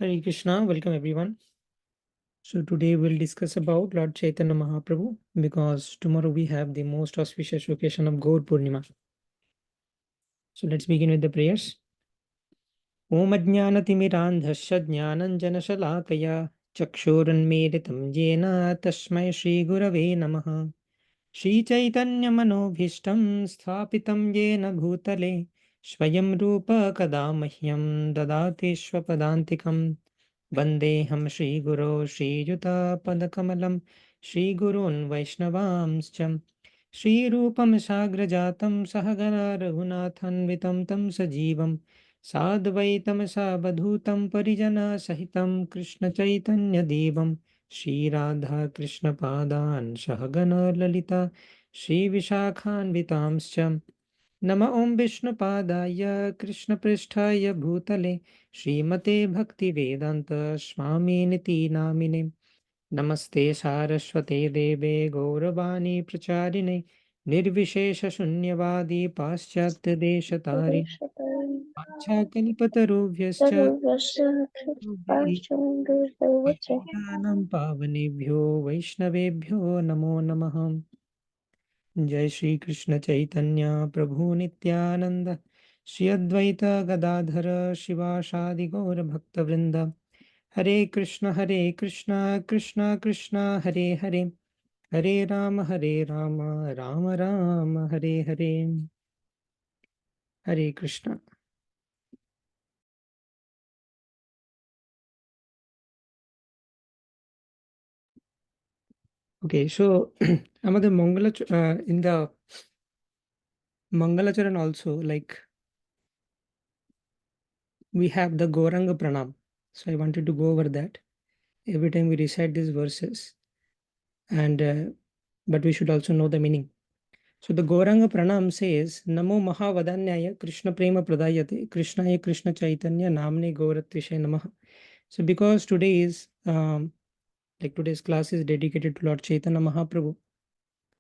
Hare Krishna, welcome everyone. So today we'll discuss about Lord Chaitanya Mahaprabhu because tomorrow we have the most auspicious occasion of Gaur Purnima. So let's begin with the prayers. Om Ajnanatimirandhasya Jnananjanashalakaya Chakshurunmiritam Jena Tasmai Shri Gurave Namaha Shri Chaitanya Manobhishtam Sthapitam Jena Bhutale Swayam Rupa Kadamahyam Dadati Swapadantikam Vandeham Shri Guru Shri Yuta Padakamalam Shri Gurun Vaishnavamscha Shri Rupam Sagrajatam Sahagara Raghunathanvitam Tam Sajivam Sadvaitam Sabadhutam Parijana Sahitam Krishna Chaitanya Devam Shri Radha Krishna Padan Sahagana Lalita Shri Vishakhanvitamscha नम ओं विष्णुपादाय कृष्णपृष्ठाय भूतले श्रीमते भक्तिवेदान्त स्वामिनिति नामिने नमस्ते सारस्वते देवे गौरवाणी प्रचारिणे निर्विशेषशून्यवादी पाश्चात्यदेशतारि पाश्चाकल्पतरुभ्यश्च पतितानां पावनेभ्यो वैष्णवेभ्यो नमो नमः जय श्री कृष्ण चैतन्य प्रभु नित्यानंद श्री अद्वैत गदाधर शिवासादि गौर भक्तवृंद हरे कृष्ण कृष्ण कृष्ण हरे हरे हरे राम राम राम हरे हरे हरे कृष्ण okay so আমাদের Mangala in the Mangalacharan also, like, we have the Gauranga Pranam, so I wanted to go over that every time we recite these verses, and but we should also know the meaning. So the Gauranga Pranam says, Namo Mahavadanyaya Krishna Prema Pradayate Krishnaya Krishna Chaitanya Namne Gauratvishe Namaha. So because today is like today's class is dedicated to Lord Chaitanya Mahaprabhu.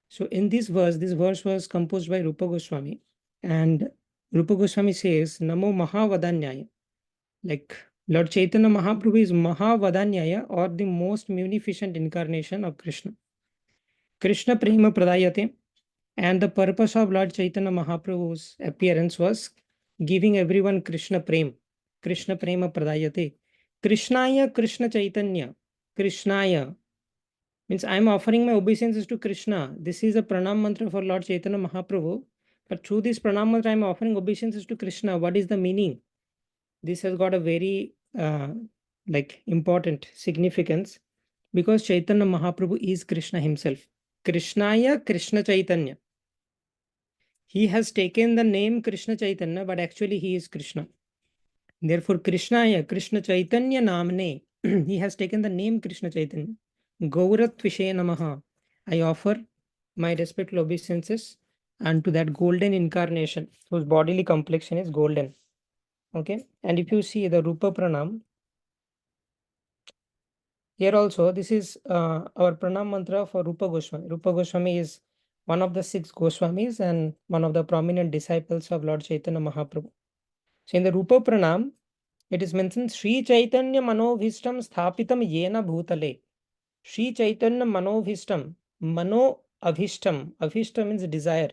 So in this verse was composed by Rupa Goswami, and Rupa Goswami says, Namo Mahavadanyaya, like Lord Chaitanya Mahaprabhu is Mahavadanyaya, or the most munificent incarnation of Krishna. Krishna Prema Pradayate. And the purpose of Lord Chaitanya Mahaprabhu's appearance was giving everyone Krishna Prem. Krishna Prema Pradayate. Krishnaya Krishna Chaitanya. Krishnaya means I am offering my obeisances to Krishna. This is a pranam mantra for Lord Chaitanya Mahaprabhu. But through this pranam mantra, I am offering obeisances to Krishna. What is the meaning? This has got a very like important significance because Chaitanya Mahaprabhu is Krishna himself. Krishnaya Krishna Chaitanya. He has taken the name Krishna Chaitanya, but actually he is Krishna. Therefore, Krishnaya, Krishna Chaitanya Namne, he has taken the name Krishna Chaitanya. Gauratvishe Namaha. I offer my respectful obeisances unto that golden incarnation whose bodily complexion is golden. Okay, and if you see the Rupa Pranam, here also this is our Pranam mantra for Rupa Goswami. Rupa Goswami is one of the 6 Goswamis and one of the prominent disciples of Lord Chaitanya Mahaprabhu. So in the Rupa Pranam, it is mentioned Sri Chaitanya Manobhishtam Sthapitam Yena Bhutale. Sri Chaitanya Manobhishtam. Mano Abhishtam. Abhishtam means desire.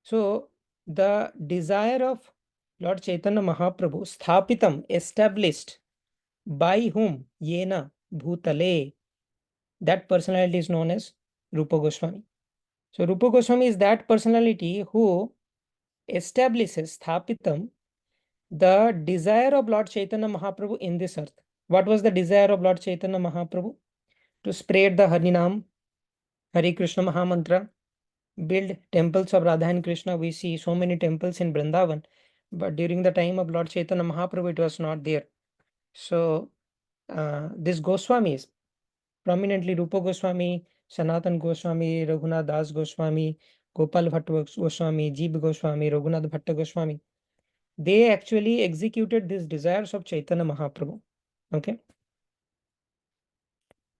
So the desire of Lord Chaitanya Mahaprabhu, Sthapitam, established by whom? Yena Bhutale. That personality is known as Rupa Goswami. So Rupa Goswami is that personality who establishes Sthapitam, the desire of Lord Chaitanya Mahaprabhu in this earth. What was the desire of Lord Chaitanya Mahaprabhu? To spread the Harinam, Hare Krishna Mahamantra, build temples of Radha and Krishna. We see so many temples in Vrindavan, but during the time of Lord Chaitanya Mahaprabhu, it was not there. So this Goswamis, prominently Rupa Goswami, Sanatan Goswami, Raghunath Das Goswami, Gopal Bhatta Goswami, Jeev Goswami, Raghunath Bhatta Goswami, they actually executed these desires of Chaitanya Mahaprabhu. Okay.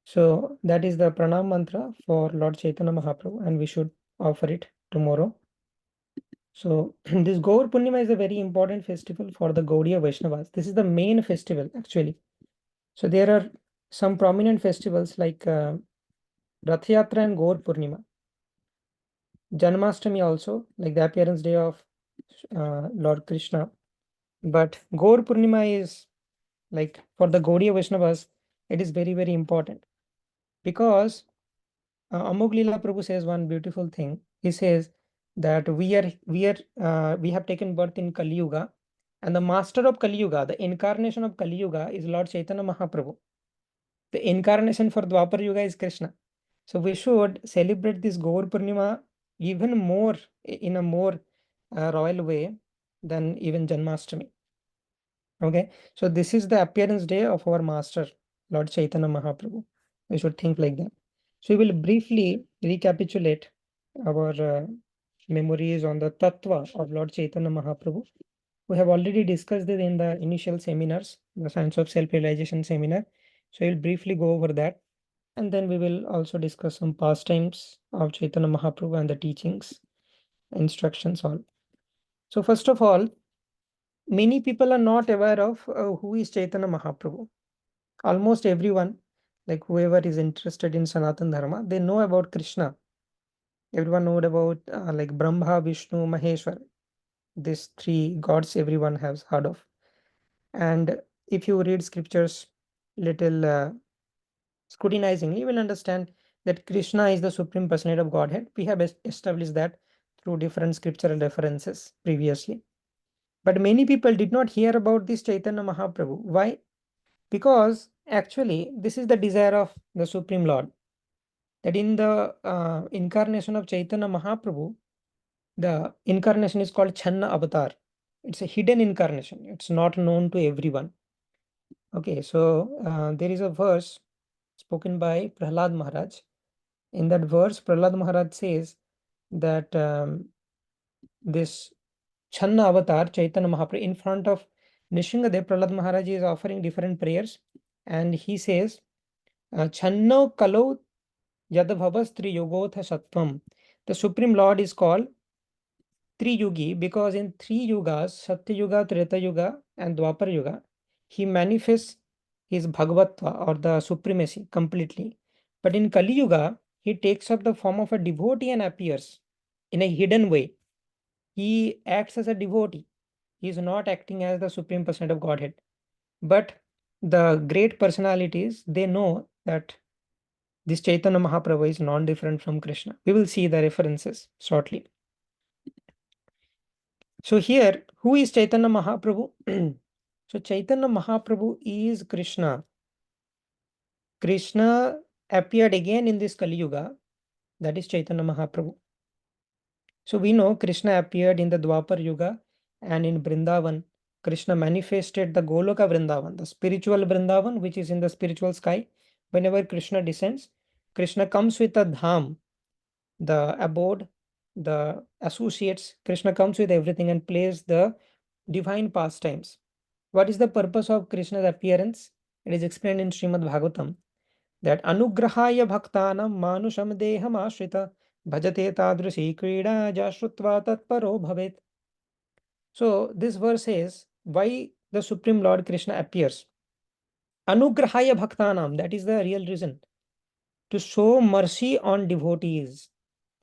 So that is the pranam mantra for Lord Chaitanya Mahaprabhu, and we should offer it tomorrow. So this Gaur Purnima is a very important festival for the Gaudiya Vaishnavas. This is the main festival actually. So there are some prominent festivals like Rath Yatra and Gaur Purnima. Janmashtami also, like the appearance day of Lord Krishna. But Gaur Purnima is like for the Gaudiya Vaishnavas, it is very, very important because Amog Leela Prabhu says one beautiful thing. He says that we have taken birth in Kali Yuga, and the master of Kali Yuga, the incarnation of Kali Yuga, is Lord Chaitanya Mahaprabhu. The incarnation for Dwapar Yuga is Krishna. So we should celebrate this Gaur Purnima even more in a more royal way than even Janmashtami. Okay, so this is the appearance day of our master, Lord Chaitanya Mahaprabhu. We should think like that. So we will briefly recapitulate our memories on the Tattva of Lord Chaitanya Mahaprabhu. We have already discussed it in the initial seminars, the Science of Self-Realization seminar. So we'll briefly go over that. And then we will also discuss some pastimes of Chaitanya Mahaprabhu and the teachings, instructions, all. So first of all, many people are not aware of who is Chaitanya Mahaprabhu. Almost everyone, like whoever is interested in Sanatana Dharma, they know about Krishna. Everyone knows about like Brahma, Vishnu, Maheshwar. These three gods everyone has heard of. And if you read scriptures little scrutinizingly, you will understand that Krishna is the Supreme Personality of Godhead. We have established that through different scriptural references previously. But many people did not hear about this Chaitanya Mahaprabhu. Why? Because actually, this is the desire of the Supreme Lord. That in the incarnation of Chaitanya Mahaprabhu, the incarnation is called Channa Avatar. It's a hidden incarnation. It's not known to everyone. Okay, so there is a verse spoken by Prahlad Maharaj. In that verse, Prahlad Maharaj says that this Channa Avatar, Chaitanya Mahaprabhu, in front of Nishingadev, Prahlad Maharaj is offering different prayers, and he says, Channo Kalo Yadbhavas Triyogotha Sattvam. The Supreme Lord is called Triyugi because in three yugas, Satya Yuga, Treta Yuga, and Dwapar Yuga, he manifests his Bhagavatva or the supremacy completely. But in Kali Yuga, he takes up the form of a devotee and appears in a hidden way. He acts as a devotee. He is not acting as the Supreme Personality of Godhead. But the great personalities, they know that this Chaitanya Mahaprabhu is non-different from Krishna. We will see the references shortly. So here, who is Chaitanya Mahaprabhu? So Chaitanya Mahaprabhu is Krishna. Krishna appeared again in this Kali Yuga. That is Chaitanya Mahaprabhu. So we know Krishna appeared in the Dwapar Yuga and in Vrindavan. Krishna manifested the Goloka Vrindavan, the spiritual Vrindavan, which is in the spiritual sky. Whenever Krishna descends, Krishna comes with a dham, the abode, the associates. Krishna comes with everything and plays the divine pastimes. What is the purpose of Krishna's appearance? It is explained in Srimad Bhagavatam that Anugrahaya Bhaktanam Manusham Deham Ashrita Bhajate Tadrushi Krida Jashrutva Tatparo Bhavet. So this verse says why the Supreme Lord Krishna appears. Anugrahaya Bhaktanam, that is the real reason. To show mercy on devotees.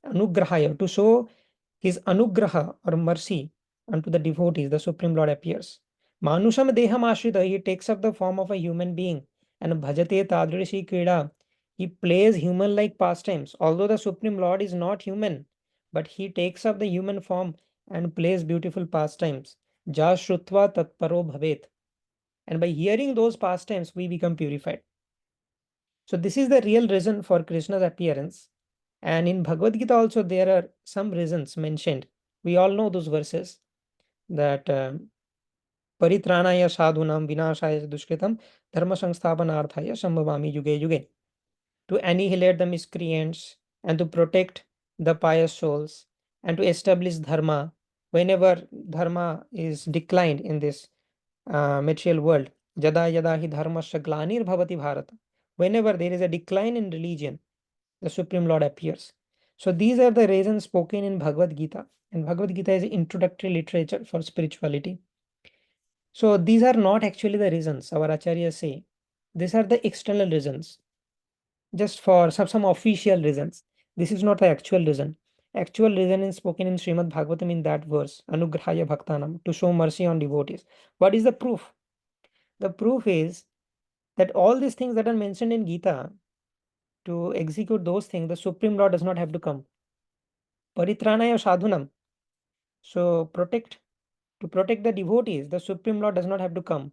Anugrahaya, to show his anugraha or mercy unto the devotees, the Supreme Lord appears. Manusham Deham Ashrita, he takes up the form of a human being. And Bhajate Tadrishi Krida, he plays human-like pastimes. Although the Supreme Lord is not human, but he takes up the human form and plays beautiful pastimes. Ja Shrutva Tatparo Bhavet. And by hearing those pastimes, we become purified. So this is the real reason for Krishna's appearance. And in Bhagavad Gita also there are some reasons mentioned. We all know those verses that Paritranaya sadhunam vinashaya dushkritam dharma samsthapanarthaya sambhavami yuge yuge. To annihilate the miscreants and to protect the pious souls and to establish dharma whenever dharma is declined in this material world. Jada yada hi dharmasya glanir bhavati bharata. Whenever there is a decline in religion, the Supreme Lord appears. So these are the reasons spoken in Bhagavad Gita. And Bhagavad Gita is introductory literature for spirituality. So these are not actually the reasons our acharyas say. These are the external reasons, just for some official reasons. This is not the actual reason. Actual reason is spoken in Srimad Bhagavatam in that verse, Anugrahaya Bhaktanam, to show mercy on devotees. What is the proof? The proof is that all these things that are mentioned in Gita, to execute those things, the Supreme Lord does not have to come. Paritranaya sadhunam. So to protect the devotees, the Supreme Lord does not have to come.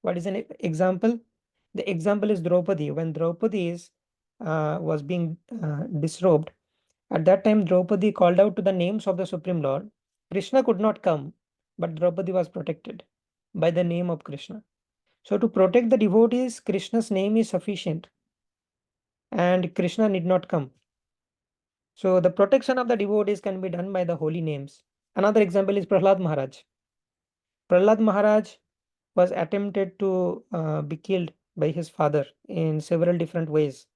What is an example? The example is Draupadi. When Draupadi was being disrobed, at that time Draupadi called out to the names of the Supreme Lord. Krishna could not come, but Draupadi was protected by the name of Krishna. So to protect the devotees, Krishna's name is sufficient, and Krishna need not come. So the protection of the devotees can be done by the holy names. Another example is Prahlad Maharaj. Prahlad Maharaj was attempted to be killed by his father in several different ways.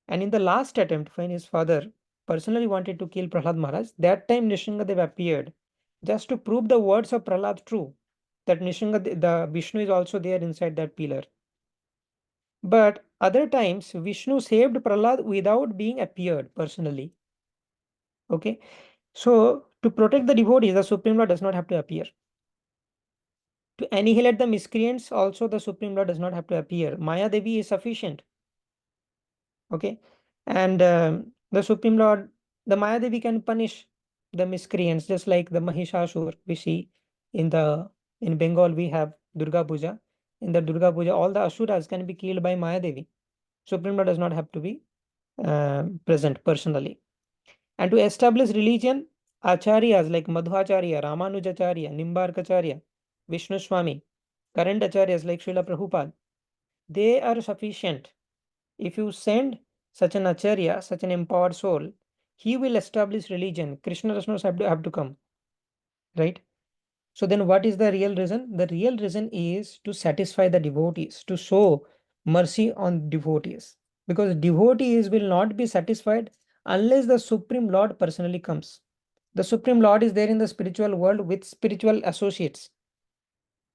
And in the last attempt, when his father personally wanted to kill Prahlad Maharaj, that time Nishingadev appeared just to prove the words of Prahlad true, that Nishingadev, the Vishnu is also there inside that pillar. But other times, Vishnu saved Prahlad without being appeared personally. Okay, so to protect the devotees, the Supreme Lord does not have to appear. To annihilate the miscreants, also the Supreme Lord does not have to appear. Maya Devi is sufficient. Okay, and the Supreme Lord, the Maya Devi can punish the miscreants, just like the Mahishasur we see in Bengal. We have Durga Puja. In the Durga Puja, all the Asuras can be killed by Maya Devi. Supreme Lord does not have to be present personally. And to establish religion, acharyas like Madhvacharya, Ramanujacharya, Nimbarkacharya, Vishnu Swami, current acharyas like Srila Prabhupada, they are sufficient. If you send such an acharya, such an empowered soul, he will establish religion. Krishna does not have to come, right? So then what is the real reason? The real reason is to satisfy the devotees, to show mercy on devotees. Because devotees will not be satisfied unless the Supreme Lord personally comes. The Supreme Lord is there in the spiritual world with spiritual associates.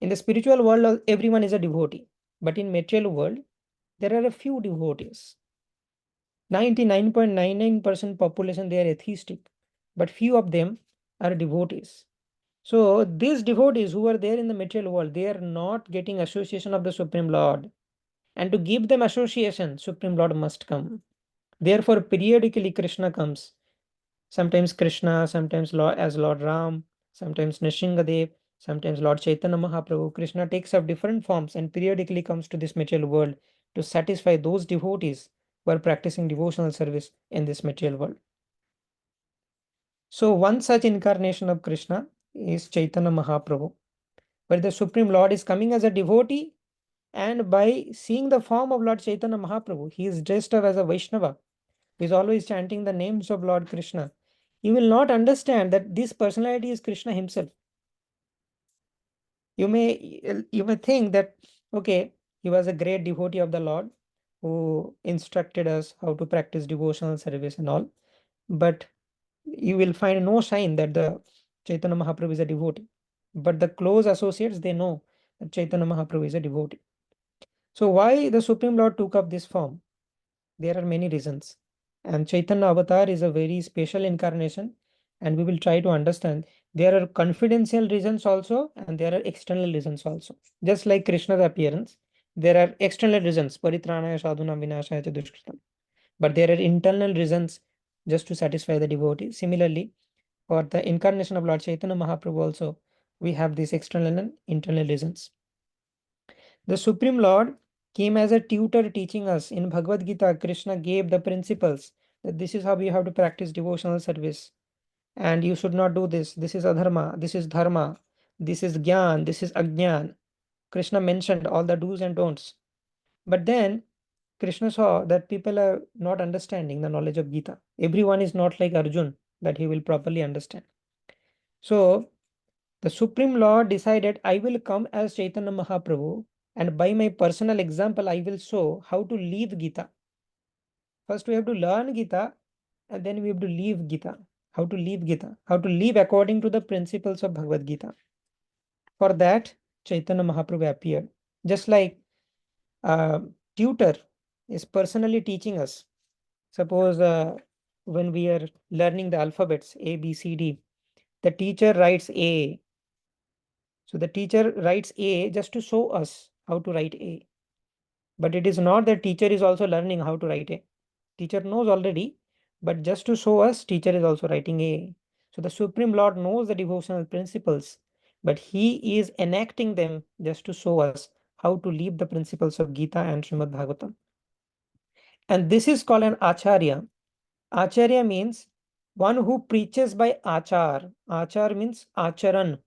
In the spiritual world, everyone is a devotee. But in material world, there are a few devotees. 99.99% population, they are atheistic, but few of them are devotees. So these devotees who are there in the material world, they are not getting association of the Supreme Lord. And to give them association, Supreme Lord must come. Therefore, periodically Krishna comes. Sometimes Krishna, sometimes Lord, as Lord Ram, sometimes Nishingadev, sometimes Lord Chaitanya Mahaprabhu. Krishna takes up different forms and periodically comes to this material world to satisfy those devotees who are practicing devotional service in this material world. So one such incarnation of Krishna is Chaitanya Mahaprabhu, where the Supreme Lord is coming as a devotee, and by seeing the form of Lord Chaitanya Mahaprabhu, he is dressed up as a Vaishnava, who is always chanting the names of Lord Krishna. You will not understand that this personality is Krishna himself. You may think that, okay, he was a great devotee of the Lord who instructed us how to practice devotional service and all, but you will find no sign that the Chaitanya Mahaprabhu is a devotee. But the close associates, they know that Chaitanya Mahaprabhu is a devotee. So why the Supreme Lord took up this form? There are many reasons. And Chaitanya Avatar is a very special incarnation, and we will try to understand. There are confidential reasons also, and there are external reasons also. Just like Krishna's appearance, there are external reasons, Paritranaya Sadhunam Vinashaya Cha Dushkritam. But there are internal reasons just to satisfy the devotee. Similarly, for the incarnation of Lord Chaitanya Mahaprabhu also, we have these external and internal reasons. The Supreme Lord came as a tutor teaching us. In Bhagavad Gita, Krishna gave the principles that this is how you have to practice devotional service. And you should not do this. This is adharma, this is dharma, this is gyan, this is ajnan. Krishna mentioned all the do's and don'ts. But then Krishna saw that people are not understanding the knowledge of Gita. Everyone is not like Arjun, that he will properly understand. So the Supreme Lord decided, I will come as Chaitanya Mahaprabhu, and by my personal example, I will show how to live Gita. First, we have to learn Gita, and then we have to live Gita. How to live Gita? How to live according to the principles of Bhagavad Gita. For that, Chaitanya Mahaprabhu appeared. Just like tutor is personally teaching us. Suppose when we are learning the alphabets A, B, C, D, the teacher writes A. So the teacher writes A just to show us how to write A. But it is not that teacher is also learning how to write A. Teacher knows already, but just to show us, teacher is also writing A. So the Supreme Lord knows the devotional principles, but he is enacting them just to show us how to live the principles of Gita and Srimad Bhagavatam. And this is called an Acharya. Acharya means one who preaches by Achar. Achar means Acharan,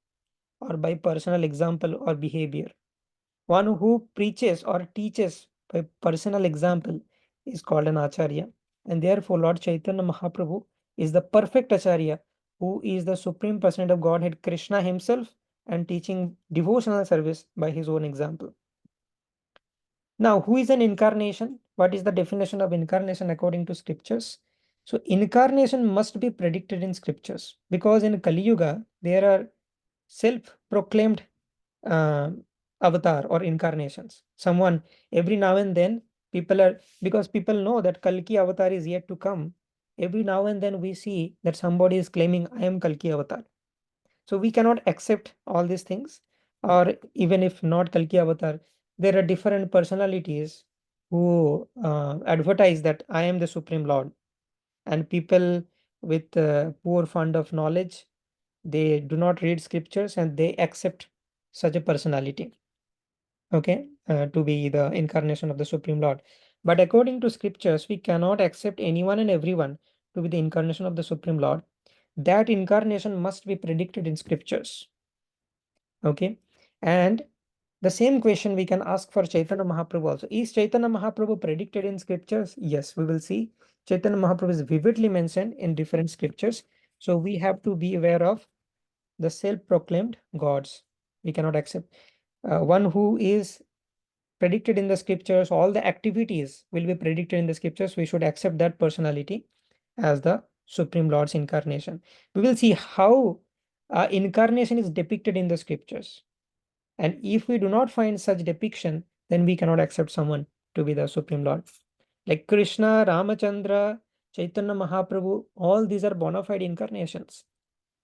or by personal example or behavior. One who preaches or teaches by personal example is called an Acharya. And therefore, Lord Chaitanya Mahaprabhu is the perfect Acharya, who is the Supreme Personality of Godhead, Krishna himself, and teaching devotional service by his own example. Now, who is an incarnation? What is the definition of incarnation according to scriptures? So, incarnation must be predicted in scriptures, because in Kali Yuga, there are self-proclaimed uh, avatar or incarnations. Someone, every now and then, because people know that Kalki avatar is yet to come. Every now and then we see that somebody is claiming, I am Kalki avatar. So we cannot accept all these things. Or even if not Kalki avatar, there are different personalities who advertise that I am the Supreme Lord. And people with poor fund of knowledge, they do not read scriptures and they accept such a personality, okay, to be the incarnation of the Supreme Lord. But according to scriptures, we cannot accept anyone and everyone to be the incarnation of the Supreme Lord. That incarnation must be predicted in scriptures, okay. And the same question we can ask for Chaitanya Mahaprabhu also. Is Chaitanya Mahaprabhu predicted in scriptures? Yes, we will see. Chaitanya Mahaprabhu is vividly mentioned in different scriptures. So we have to be aware of the self-proclaimed gods. We cannot accept one who is predicted in the scriptures. All the activities will be predicted in the scriptures. We should accept that personality as the Supreme Lord's incarnation. We will see how incarnation is depicted in the scriptures. And if we do not find such depiction, then we cannot accept someone to be the Supreme Lord. Like Krishna, Ramachandra, Chaitanya Mahaprabhu, all these are bona fide incarnations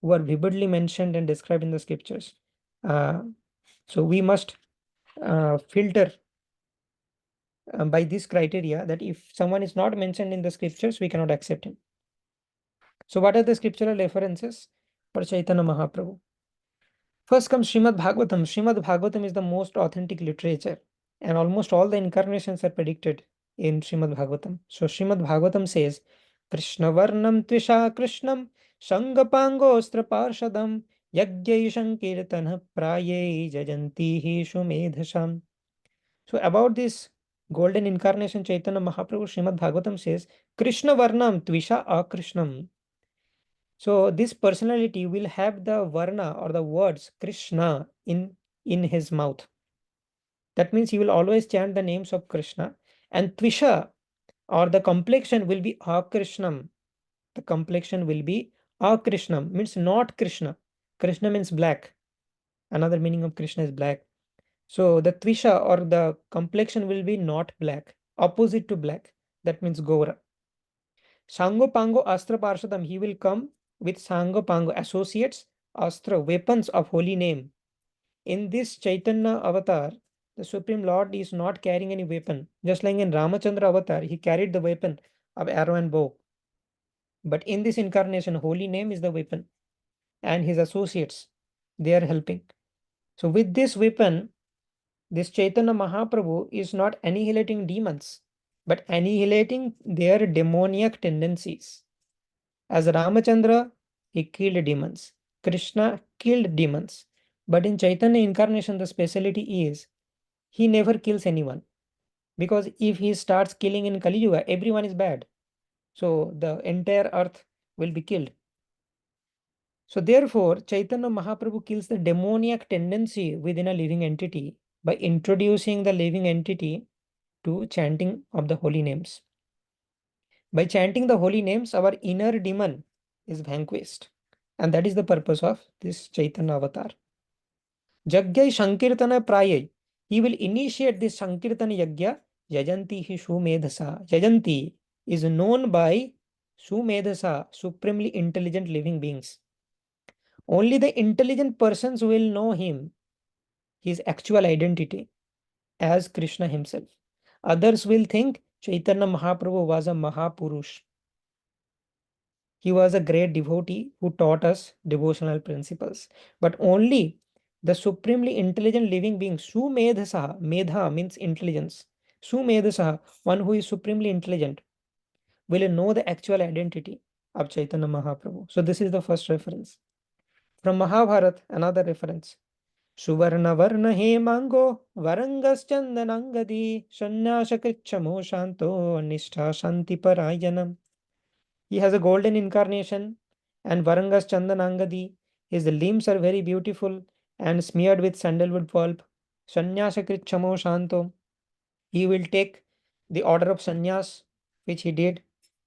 who are vividly mentioned and described in the scriptures. So we must filter by this criteria, that if someone is not mentioned in the scriptures, we cannot accept him. So what are the scriptural references for Chaitanya Mahaprabhu? First comes Srimad Bhagavatam. Srimad Bhagavatam is the most authentic literature, and almost all the incarnations are predicted in Srimad Bhagavatam. So Srimad Bhagavatam says, Krishna Varnam Tvisha Krishnam Sangapangostra Parshadam Yagyai Sankirtana Praye Jajanti Shumedhasham. So about this golden incarnation Chaitanya Mahaprabhu, Srimad Bhagavatam says, Krishna Varnam Tvisha Akrishnam. So this personality will have the varna or the words Krishna in his mouth. That means he will always chant the names of Krishna. And Tvisha or the complexion will be Akrishnam. The complexion will be Akrishnam, means not Krishna. Krishna means black. Another meaning of Krishna is black. So the Tvisha or the complexion will be not black, opposite to black. That means Gora. Sangopango Astra Parshadam, he will come with Sangopango associates, Astra, weapons of holy name. In this Chaitanya avatar, the Supreme Lord is not carrying any weapon. Just like in Ramachandra avatar, he carried the weapon of arrow and bow. But in this incarnation, holy name is the weapon, and his associates, they are helping. So with this weapon, this Chaitanya Mahaprabhu is not annihilating demons, but annihilating their demoniac tendencies. As Ramachandra, he killed demons. Krishna killed demons. But in Chaitanya incarnation, the speciality is he never kills anyone. Because if he starts killing in Kali Yuga, everyone is bad. So the entire earth will be killed. So therefore, Chaitanya Mahaprabhu kills the demoniac tendency within a living entity by introducing the living entity to chanting of the holy names. By chanting the holy names, our inner demon is vanquished. And that is the purpose of this Chaitanya avatar. Jagyai Sankirtana Prayai. He will initiate this Sankirtan Yajna. Yajanti hi Sumedhasa. Yajanti is known by Sumedhasa, supremely intelligent living beings. Only the intelligent persons will know him, his actual identity as Krishna himself. Others will think Chaitanya Mahaprabhu was a Mahapurush. He was a great devotee who taught us devotional principles. But only the supremely intelligent living being, Sumedhasaha, Medha means intelligence. Sumedhasaha, one who is supremely intelligent, will know the actual identity of Chaitanya Mahaprabhu. So this is the first reference. From Mahabharata, another reference. Suvarna varna hemango varangas chandanangadi sannyasakricchamo shanto nishtha shanti parayanam. He has a golden incarnation and Varangas Chandanangadi. His limbs are very beautiful and smeared with sandalwood pulp. Sannyasakrit Chamo Shanto. He will take the order of sannyas, which he did,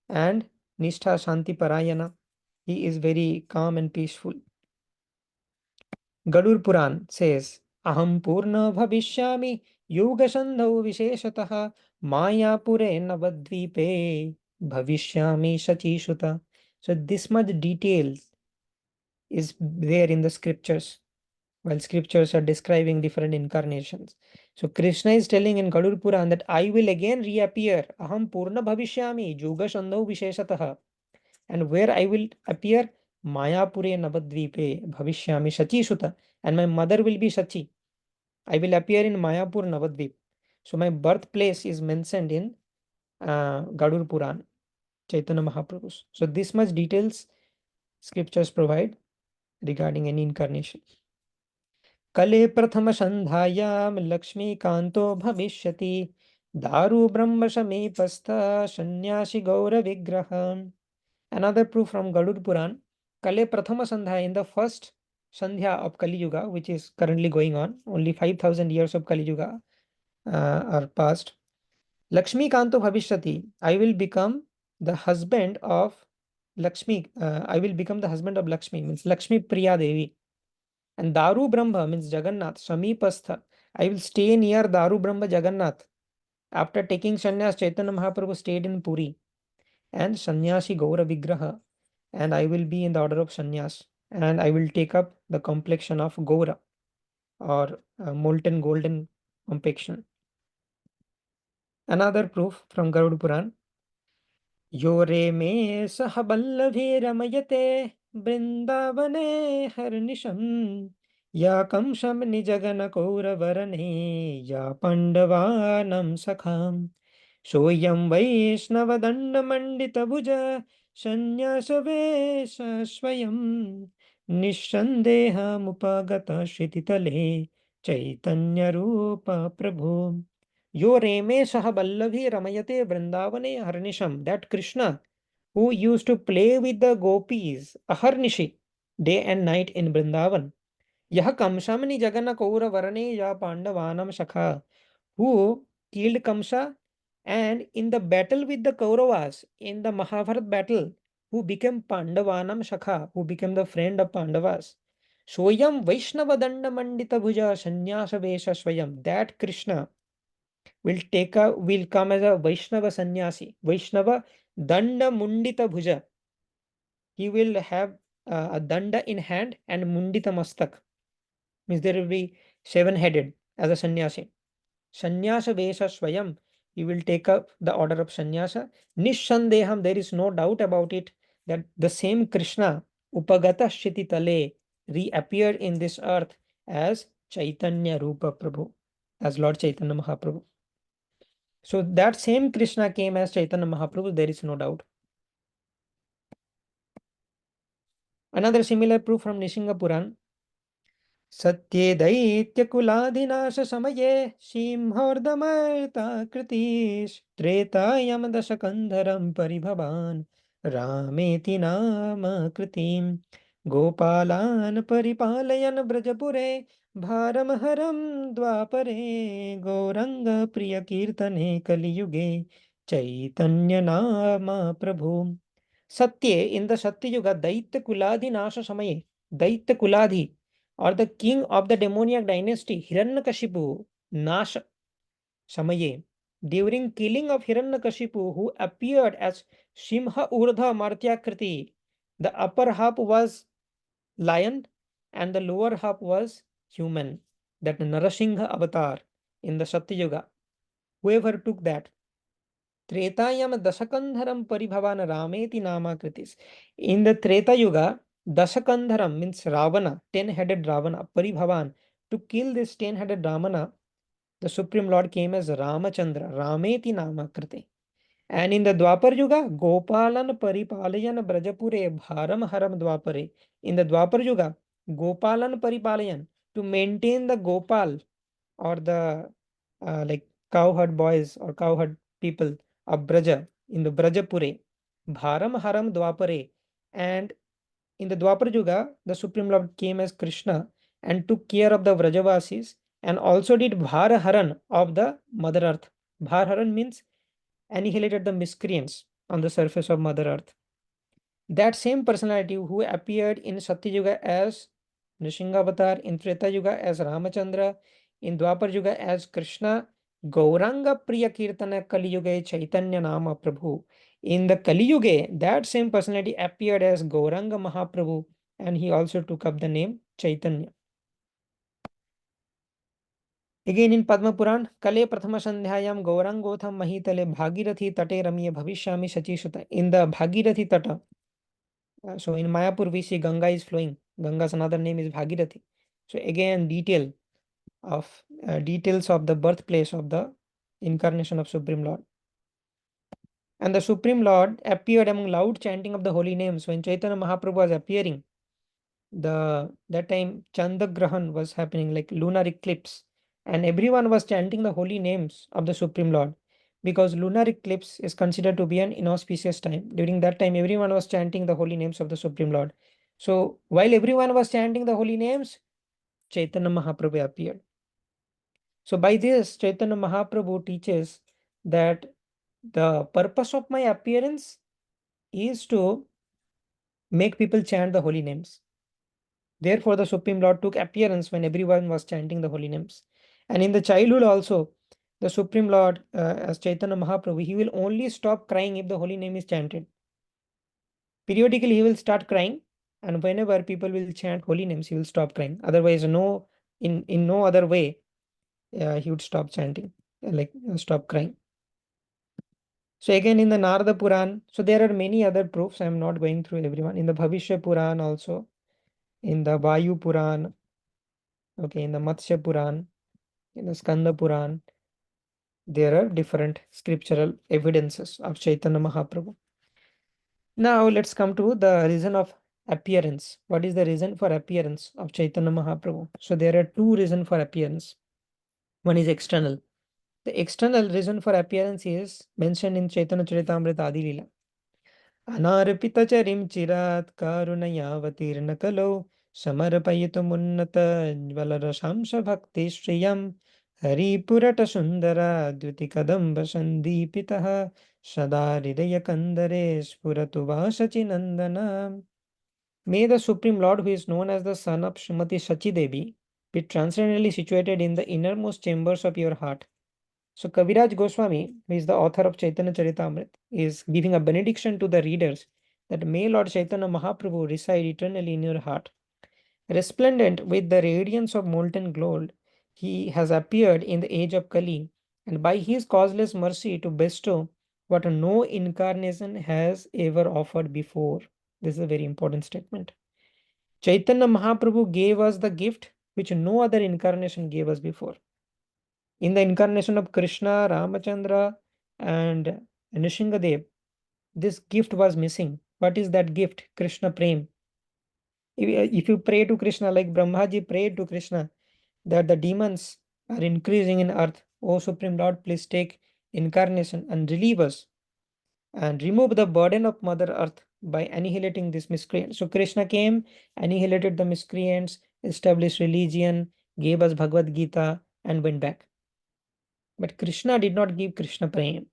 and Nishtha Shanti Parayana. He is very calm and peaceful. Gadur Puran says, Aham Purna Bhavishyami Yuga Sandhau Visheshatah Mayapure Navadvipe Bhavishyami Shachishuta. So this much details is there in the scriptures, while scriptures are describing different incarnations. So Krishna is telling in Gadur Puran that I will again reappear. Aham Purna Bhavishyami Yuga Sandhau Visheshatah. And where I will appear? Mayapure Navadvipe Bhavishyami Shachishuta. And my mother will be Shachi. I will appear in Mayapur Navadvip. So my birthplace is mentioned in Gadur Puran, Chaitanya Mahaprabhu. So this much details scriptures provide regarding any incarnation. Kale prathama sandhayam Lakshmi kanto bhavishyati Daru brahma shamipastha Sanyasi gaura vigraham. Another proof from Gadur Puran. Kale prathama sandhya, in the first sandhya of Kali Yuga, which is currently going on, only 5,000 years of Kali Yuga are past. Lakshmi kanto bhavishyati. I will become the husband of Lakshmi. I will become the husband of Lakshmi, means Lakshmi Priya Devi. And Daru Brahma means Jagannath, Samipastha. I will stay near Daru Brahma Jagannath. After taking sannyas, Chaitanya Mahaprabhu stayed in Puri. And Sannyasi Gaura Vigraha. And I will be in the order of sannyas. And I will take up the complexion of Gaura, or molten golden complexion. Another proof from Garuda Puran. Yo re me sah ballabhi ramayate Vrindavane harnisham Ya kamsham nijagana kauravarane Ya pandavanam sakham Soyam vaishnava danda mandita bhuja Sanyasavesha swayam Nishandeha mupagata shrititale Chaitanya Rupa Prabhu. Yo reme sah ballavi ramayate vrindavane harnisham. That Krishna who used to play with the gopis aharnishi day and night in Vrindavan. Yah kamshamani jagana kaura varane ya pandavanam shakha. Who killed Kamsa, and in the battle with the Kauravas, in the Mahabharat battle, who became Pandavanam Shakha, who became the friend of Pandavas. Soyam Vaishnava Danda Mandita Bhuja Sannyasa Vesha Swayam. That Krishna will come as a Vaishnava sannyasi, Vaishnava Danda Mundita Bhuja. He will have a danda in hand and mundita mastak, means there will be seven-headed as a sannyasi. Sannyasa Vesha Swayam, he will take up the order of sannyasa. Nishandeham, there is no doubt about it that the same Krishna, Upagata Shiti Tale, reappeared in this earth as Chaitanya Rupa Prabhu, as Lord Chaitanya Mahaprabhu. So that same Krishna came as Chaitanya Mahaprabhu, there is no doubt. Another similar proof from Nishinga Puran. Satye दैत्यकुलाधिनाश समये सिंहोर्दमर्ताकृतिः त्रेतायां दशकन्धरं परिभवान् रामेति नाम कृतिं गोपालान् परिपालयन् ब्रजपुरे भारमहरं द्वापरे गौरङ्गप्रियकीर्तने कलियुगे चैतन्य नाम प्रभु. Satya, in the Satya Yuga, Daitya Kuladhi Nasha Samaye, Daitya Kuladhi, or the king of the demoniac dynasty, Hiranyakashipu, Nash Samaye. During killing of Hiranyakashipu, who appeared as Simha Urdha Martyakriti, the upper half was lion and the lower half was human. That Narasingha avatar in the Satyuga. Whoever took that. Tretayam Dasakandharam Paribhavan Rameti Nama Kritis. In the Treta Yuga, Dasakandharam means Ravana, 10-headed Ravana, Paribhavan. To kill this 10-headed Ravana, the Supreme Lord came as Ramachandra, Rameti Nama Kriti. And in the Dwapar Yuga, Gopalan Paripalayan Brajapure Bharam Haram Dwapare. In the Dwapar Yuga, Gopalan Paripalayan, to maintain the Gopal or the like cowherd boys or cowherd people of Braja in the Brajapure, Bharam Haram Dwapare. And in the Dwapar Yuga, the Supreme Lord came as Krishna and took care of the Vrajavasis and also did Bhara Haran of the Mother Earth. Bhar Haran means annihilated the miscreants on the surface of Mother Earth. That same personality who appeared in Satya Yuga as Nrsimha Avatar, in Treta Yuga as Ramachandra, in Dwapar Yuga as Krishna, Gauranga Priya Kirtana Kali Yuga Chaitanya Nama Prabhu. In the Kali Yuga, that same personality appeared as Gauranga Mahaprabhu and he also took up the name Chaitanya. Again in Padma Puran, Kale Prathama Sandhyayam Gaurangotham Mahitale Bhagirathi Tate Ramya Bhavishami Sachishata. In the Bhagirathi Tata, so in Mayapur we see Ganga is flowing. Ganga's another name is Bhagirathi. So again details of the birthplace of the incarnation of Supreme Lord. And the Supreme Lord appeared among loud chanting of the holy names. When Chaitanya Mahaprabhu was appearing, that time Chandragrahan was happening, like lunar eclipse, and everyone was chanting the holy names of the Supreme Lord because lunar eclipse is considered to be an inauspicious time. During that time, everyone was chanting the holy names of the Supreme Lord. So while everyone was chanting the holy names, Chaitanya Mahaprabhu appeared. So by this, Chaitanya Mahaprabhu teaches that the purpose of my appearance is to make people chant the holy names. Therefore, the Supreme Lord took appearance when everyone was chanting the holy names. And in the childhood also, the Supreme Lord, as Chaitanya Mahaprabhu, he will only stop crying if the holy name is chanted. Periodically, he will start crying, and whenever people will chant holy names, he will stop crying. Otherwise, in no other way, he would stop chanting, stop crying. So again, in the Narada Puran, so there are many other proofs. I am not going through everyone. In the Bhavishya Puran also, in the Vayu Puran, okay, in the Matsya Puran, in the Skanda Puran, there are different scriptural evidences of Chaitanya Mahaprabhu. Now let's come to the reason of appearance. What is the reason for appearance of Chaitanya Mahaprabhu? So there are two reasons for appearance. One is external. The external reason for appearance is mentioned in Chaitanya Charitamrita Adi Lila. अनार्पितचरिं चिरात् कारुणयावतीर्णकलौ समर्पयितुमुन्नतज्वलरसांश भक्तिश्रियं हरिपुरटसुन्दराद्युतिकदम्बसन्दीपितः सदा हृदयकन्दरे स्फुरतु वासचिनन्दन. May the Supreme Lord, who is known as the son of Srimati Sachi Devi, be transcendently situated in the innermost chambers of your heart. So Kaviraj Goswami, who is the author of Chaitanya Charitamrita, is giving a benediction to the readers that may Lord Chaitanya Mahaprabhu reside eternally in your heart. Resplendent with the radiance of molten gold, he has appeared in the age of Kali, and by his causeless mercy to bestow what no incarnation has ever offered before. This is a very important statement. Chaitanya Mahaprabhu gave us the gift which no other incarnation gave us before. In the incarnation of Krishna, Ramachandra, and Nrsimhadev, this gift was missing. What is that gift? Krishna Prem. If you pray to Krishna like Brahmaji prayed to Krishna, that the demons are increasing in earth, O Supreme Lord, please take incarnation and relieve us and remove the burden of Mother Earth by annihilating this miscreant. So Krishna came, annihilated the miscreants, established religion, gave us Bhagavad Gita, and went back. But Krishna did not give Krishna Prem.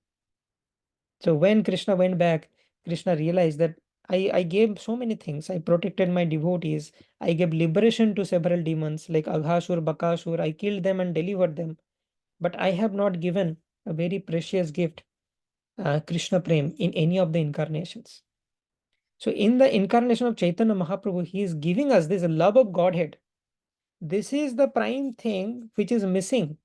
So when Krishna went back, Krishna realized that I gave so many things. I protected my devotees. I gave liberation to several demons like Aghasur, Bakasur. I killed them and delivered them. but I have not given a very precious gift, Krishna Prem, in any of the incarnations. So in the incarnation of Chaitanya Mahaprabhu, he is giving us this love of Godhead. This is the prime thing which is missing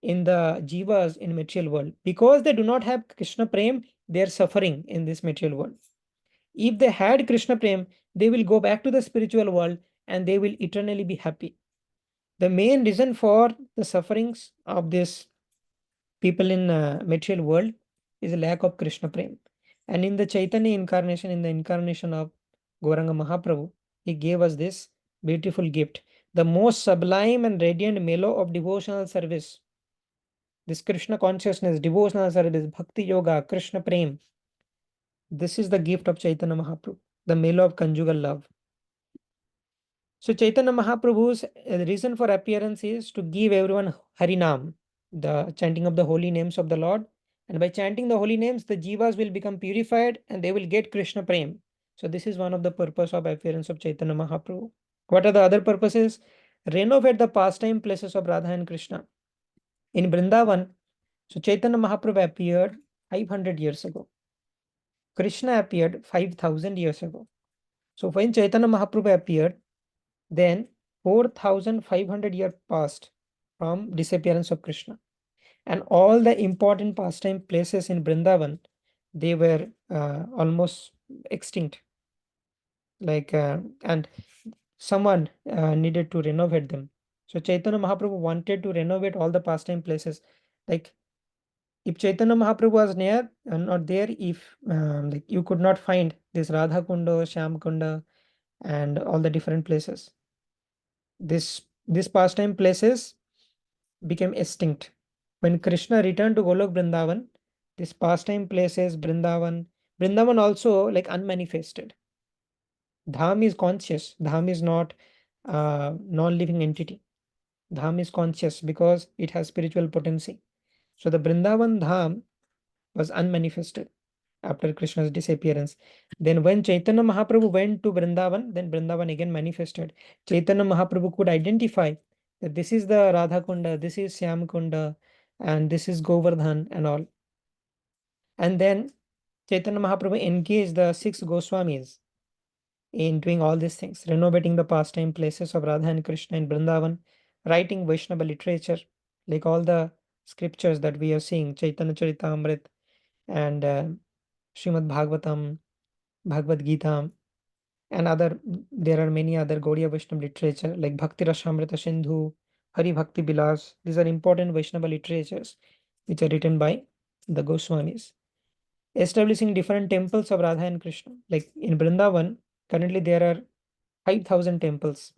in the jivas in material world. Because they do not have Krishna Prem, they are suffering in this material world. If they had Krishna Prem, they will go back to the spiritual world and they will eternally be happy. The main reason for the sufferings of this people in material world is a lack of Krishna Prem. And in the Chaitanya incarnation, in the incarnation of Gauranga Mahaprabhu, he gave us this beautiful gift, the most sublime and radiant mellow of devotional service. This Krishna consciousness, devotional service, Bhakti Yoga, Krishna Prem. This is the gift of Chaitanya Mahaprabhu, the mellow of conjugal love. So Chaitanya Mahaprabhu's reason for appearance is to give everyone Harinam, the chanting of the holy names of the Lord. And by chanting the holy names, the jivas will become purified and they will get Krishna Prem. So this is one of the purpose of appearance of Chaitanya Mahaprabhu. What are the other purposes? Renovate the pastime places of Radha and Krishna. In Vrindavan, so Chaitanya Mahaprabhu appeared 500 years ago. Krishna appeared 5,000 years ago. So when Chaitanya Mahaprabhu appeared, then 4,500 years passed from disappearance of Krishna. And all the important pastime places in Vrindavan, they were almost extinct. And someone needed to renovate them. So Chaitanya Mahaprabhu wanted to renovate all the pastime places. Like if Chaitanya Mahaprabhu was not there, if like you could not find this Radha Kunda, Shyam Kunda, and all the different places. These pastime places became extinct. When Krishna returned to Golok Vrindavan, this pastime places, Vrindavan also like unmanifested. Dham is conscious. Dham is not non-living entity. Dham is conscious because it has spiritual potency. So the Vrindavan Dham was unmanifested after Krishna's disappearance. Then when Chaitanya Mahaprabhu went to Vrindavan, then Vrindavan again manifested. Chaitanya Mahaprabhu could identify that this is the Radha Kunda, this is Syam Kunda, and this is Govardhan and all. And then Chaitanya Mahaprabhu engaged the 6 Goswamis in doing all these things, renovating the pastime places of Radha and Krishna in Vrindavan, writing Vaishnava literature, like all the scriptures that we are seeing, Chaitanya Charitamrita and Srimad Bhagavatam, Bhagavad Gita, and there are many other Gaudiya Vaishnava literature like Bhakti Rasamrita Sindhu, Hari Bhakti Bilas. These are important Vaishnava literatures which are written by the Goswamis. Establishing different temples of Radha and Krishna. Like in Vrindavan, currently there are 5,000 temples.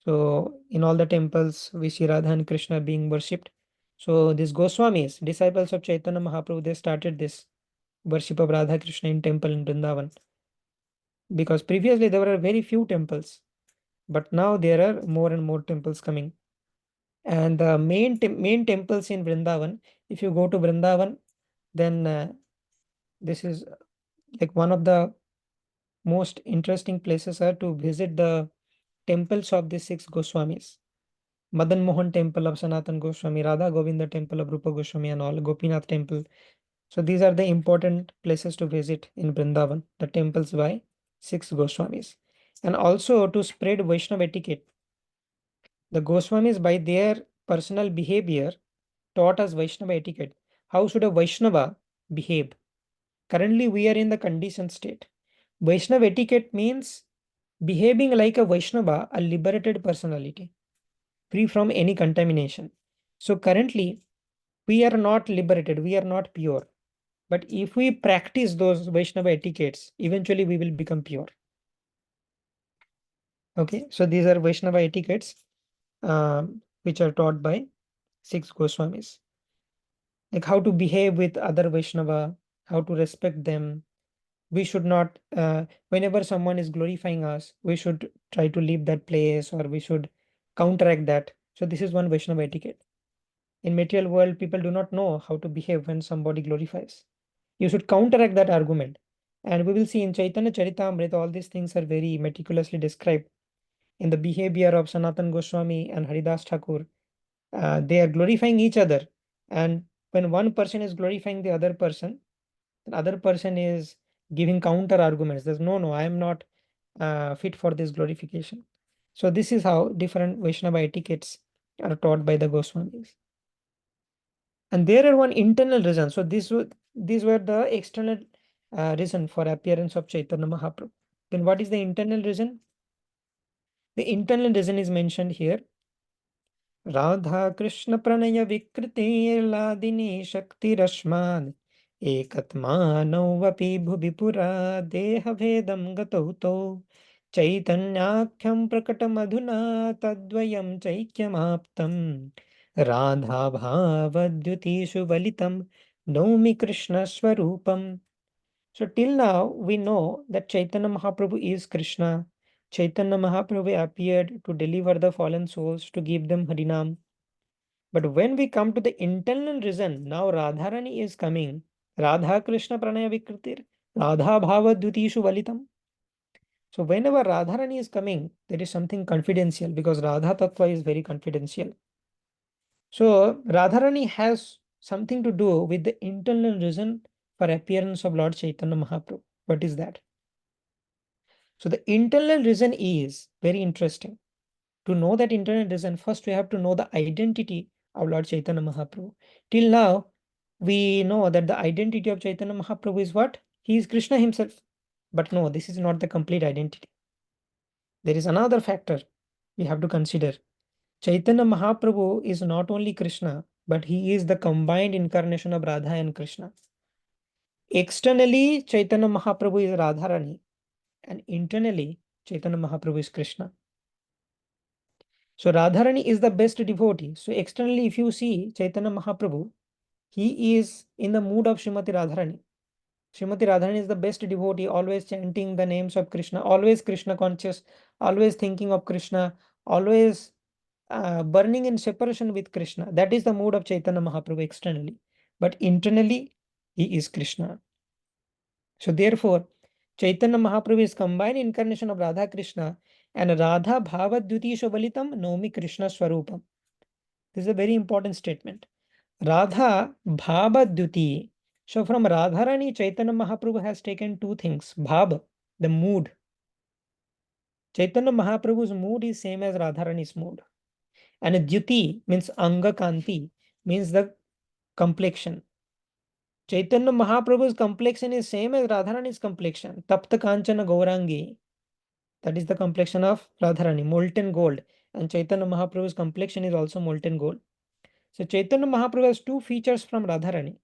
So in all the temples, we see Radha and Krishna being worshipped. So these Goswamis, disciples of Chaitanya Mahaprabhu, they started this worship of Radha Krishna in temple in Vrindavan. Because previously there were very few temples, but now there are more and more temples coming. And the main temples in Vrindavan, if you go to Vrindavan, then this is like one of the most interesting places are to visit the temples of the 6 Goswamis. Madan Mohan temple of Sanatan Goswami, Radha Govinda temple of Rupa Goswami and all, Gopinath temple. So these are the important places to visit in Vrindavan, the temples by 6 Goswamis. And also to spread Vaishnava etiquette. The Goswamis by their personal behavior taught us Vaishnava etiquette. How should a Vaishnava behave? Currently we are in the conditioned state. Vaishnava etiquette means behaving like a Vaishnava, a liberated personality, free from any contamination. So currently we are not liberated, we are not pure. But if we practice those Vaishnava etiquettes, eventually we will become pure. Okay, so these are Vaishnava etiquettes which are taught by 6 Goswamis. Like how to behave with other Vaishnava, how to respect them. We should not, whenever someone is glorifying us, we should try to leave that place or we should counteract that. So this is one Vaishnava etiquette. In material world, people do not know how to behave when somebody glorifies. You should counteract that argument. And we will see in Chaitanya Charitamrita, all these things are very meticulously described in the behavior of Sanatan Goswami and Haridas Thakur. they are glorifying each other. And when one person is glorifying the other person, the other person is giving counter arguments. There's no, I am not fit for this glorification. So this is how different Vaishnava etiquettes are taught by the Goswamis. And there are one internal reason. So these were the external reason for appearance of Chaitanya Mahaprabhu. Then what is the internal reason? The internal reason is mentioned here. Radha Krishna Pranaya Vikritirladini Shaktirashmad Ekatmanavapi Bhubipura Deha Vedam Gatauto Chaitanyakhyam Prakatamadhuna Tadvayam Chaikyamaptam Radha Bhavadyutishu Valitam Naumi Krishna Swarupam. So till now we know that Chaitanya Mahaprabhu is Krishna. Chaitanya Mahaprabhu appeared to deliver the fallen souls, to give them Harinam. But when we come to the internal reason, now Radharani is coming. Radha Krishna Pranaya Vikritir, Radha Bhava Dvutishu Valitam. So whenever Radharani is coming, there is something confidential because Radha Tattva is very confidential. So Radharani has something to do with the internal reason for appearance of Lord Chaitanya Mahaprabhu. What is that? So the internal reason is very interesting. To know that internal reason, first we have to know the identity of Lord Chaitanya Mahaprabhu. Till now, we know that the identity of Chaitanya Mahaprabhu is what? He is Krishna himself. But no, this is not the complete identity. There is another factor we have to consider. Chaitanya Mahaprabhu is not only Krishna, but he is the combined incarnation of Radha and Krishna. Externally, Chaitanya Mahaprabhu is Radharani, and internally, Chaitanya Mahaprabhu is Krishna. So Radharani is the best devotee. So externally, if you see Chaitanya Mahaprabhu, he is in the mood of Srimati Radharani. Srimati Radharani is the best devotee, always chanting the names of Krishna, always Krishna conscious, always thinking of Krishna, always burning in separation with Krishna. That is the mood of Chaitanya Mahaprabhu externally. But internally, he is Krishna. So therefore, Chaitanya Mahaprabhu is combined incarnation of Radha Krishna, and Radha Bhavadyutisha Valitam Nomi Krishna Swarupam. This is a very important statement. Radha Bhavadyuti. So from Radharani, Chaitanya Mahaprabhu has taken two things. Bhava, the mood. Chaitanya Mahaprabhu's mood is same as Radharani's mood. And Dyuti means Anga Kanti, means the complexion. Chaitanya Mahaprabhu's complexion is same as Radharani's complexion. Tapta Kanchana Gaurangi. That is the complexion of Radharani, molten gold. And Chaitanya Mahaprabhu's complexion is also molten gold. So Chaitanya Mahaprabhu has two features from Radharani,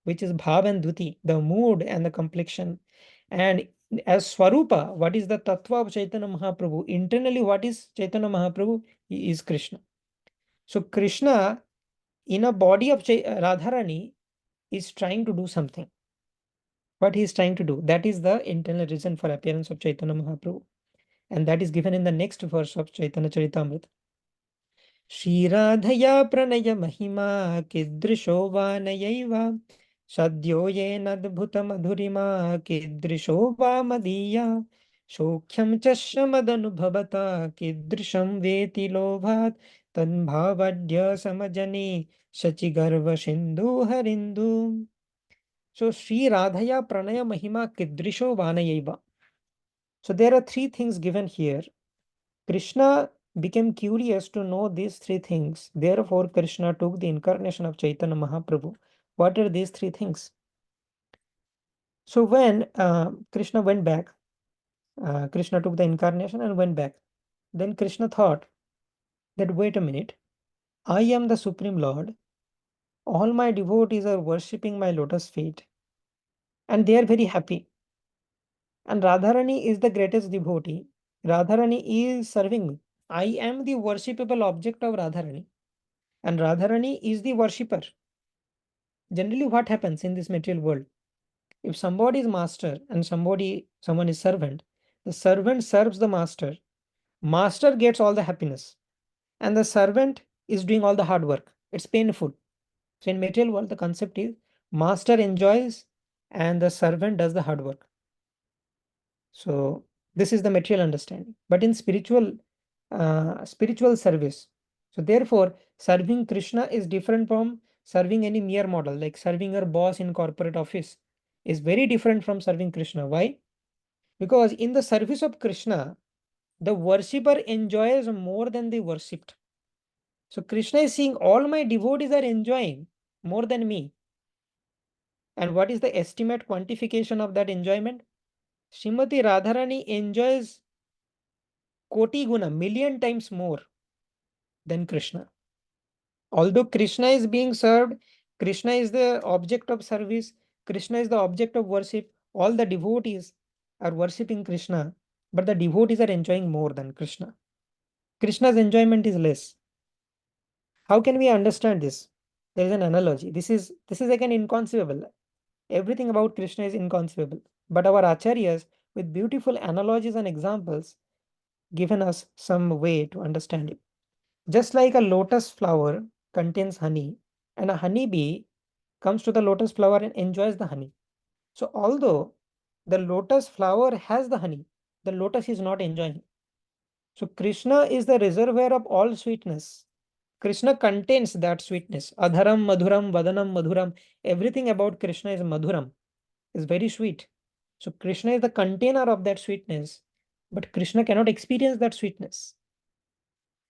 which is Bhav and Dhuti, the mood and the complexion. And as Swarupa, what is the Tattva of Chaitanya Mahaprabhu? Internally, what is Chaitanya Mahaprabhu? He is Krishna. So Krishna, in a body of Radharani, is trying to do something. What he is trying to do, that is the internal reason for appearance of Chaitanya Mahaprabhu. And that is given in the next verse of Chaitanya Charitamrita. Shriradhaya pranaya mahima kidrisho vanayaiva sadyo yenadbhuta madhurima kidrisho madiya shokhyam chasya madanubhavata kidrisham veti lobhat tanbhavadya samajani shachigarva sindhu harindu. So Sri Radhaya pranaya mahima kidrisho vanayaiva. So there are three things given here. Krishna became curious to know these three things. Therefore, Krishna took the incarnation of Chaitanya Mahaprabhu. What are these three things? So when Krishna went back, Krishna took the incarnation and went back. Then Krishna thought that, wait a minute, I am the Supreme Lord. All my devotees are worshipping my lotus feet. And they are very happy. And Radharani is the greatest devotee. Radharani is serving me. I am the worshipable object of Radharani. And Radharani is the worshipper. Generally, what happens in this material world? If somebody is master and someone is servant, the servant serves the master. Master gets all the happiness. And the servant is doing all the hard work. It's painful. So in material world, the concept is master enjoys and the servant does the hard work. So this is the material understanding. But in spiritual service, So therefore, serving Krishna is different from serving any mere model, like serving your boss in corporate office is very different from serving Krishna. Why? Because in the service of Krishna, the worshipper enjoys more than the worshipped. So Krishna is seeing all my devotees are enjoying more than me. And what is the estimate quantification of that enjoyment? Srimati Radharani enjoys koti guna, million times more than Krishna. Although Krishna is being served, Krishna is the object of service, Krishna is the object of worship, all the devotees are worshipping Krishna, but the devotees are enjoying more than Krishna. Krishna's enjoyment is less. How can we understand this? There is an analogy. This is again inconceivable. Everything about Krishna is inconceivable. But our acharyas, with beautiful analogies and examples, given us some way to understand it. Just like a lotus flower contains honey, and a honeybee comes to the lotus flower and enjoys the honey. So, although the lotus flower has the honey, the lotus is not enjoying. So, Krishna is the reservoir of all sweetness. Krishna contains that sweetness. Adharam, Madhuram, Vadanam, Madhuram. Everything about Krishna is Madhuram, is very sweet. So, Krishna is the container of that sweetness, but Krishna cannot experience that sweetness.